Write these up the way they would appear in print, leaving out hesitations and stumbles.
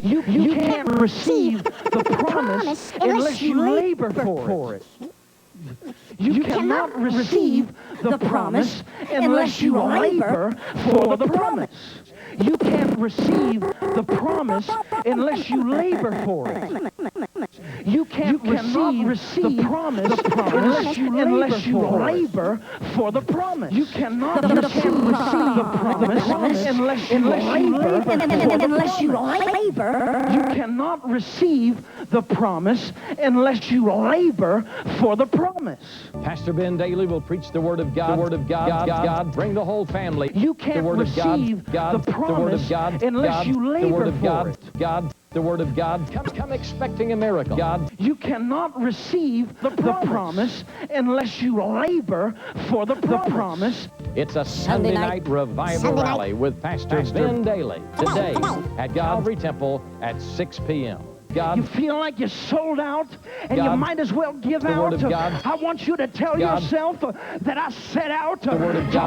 You can't receive the promise unless you labor for it. You cannot receive the promise unless you labor for the promise. You can't receive the promise unless you labor for it. You cannot receive the promise unless you labor for the promise. You cannot receive the promise unless you labor for the promise. You cannot receive the promise unless you labor for the promise. Pastor Ben Dailey will preach the Word of God. The Word of God. Bring the whole family. You can't receive the promise unless you labor for it. The Word of God. Come expecting a miracle. You cannot receive the promise unless you labor for the promise. It's a Sunday night revival rally with Pastor Ben Dailey today at Calvary Temple at 6 p.m. You feel like you're sold out and you might as well give out. I want you to tell yourself that I set out to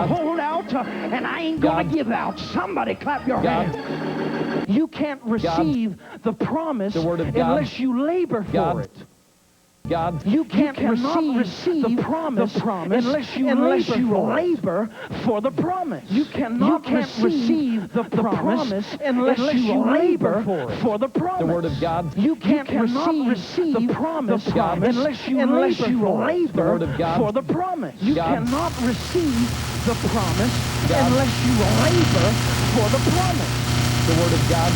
hold out and I ain't going to give out. Somebody clap your hands. You can't receive the promise unless you labor for it. You cannot receive the promise unless you labor for the promise. You cannot receive the promise unless you labor for the promise. The Word of God. You cannot receive the promise unless you labor for the promise. You cannot receive the promise unless you labor for the promise. The Word of God.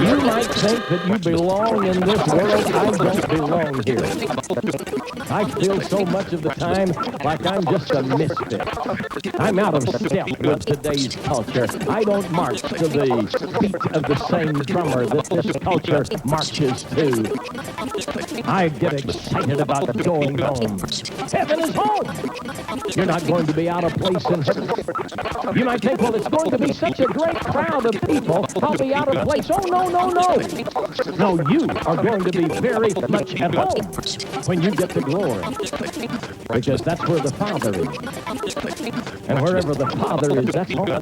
You might think that you belong in this world. I don't belong here. I feel so much of the time like I'm just a misfit. I'm out of step with today's culture. I don't march to the beat of the same drummer that this culture marches to. I get excited about going home. Heaven is home. You're not going to be out of place in heaven. You might think, well, it's going to be such a great crowd of people, I'll be out of place. Oh, no. No, you are going to be very much at home when you get to glory. Because that's where the Father is. And wherever the Father is, that's home. Give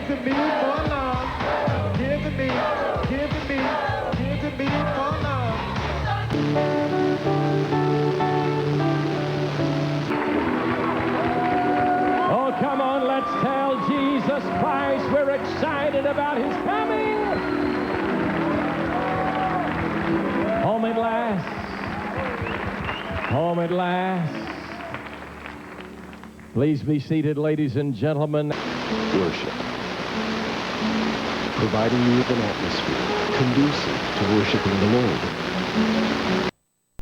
to me more love. Give to me more love. Oh, come on, let's tell Jesus Christ we're excited about His coming. Home at last. Home at last. Please be seated, ladies and gentlemen. Worship. Providing you with an atmosphere conducive to worshiping the Lord.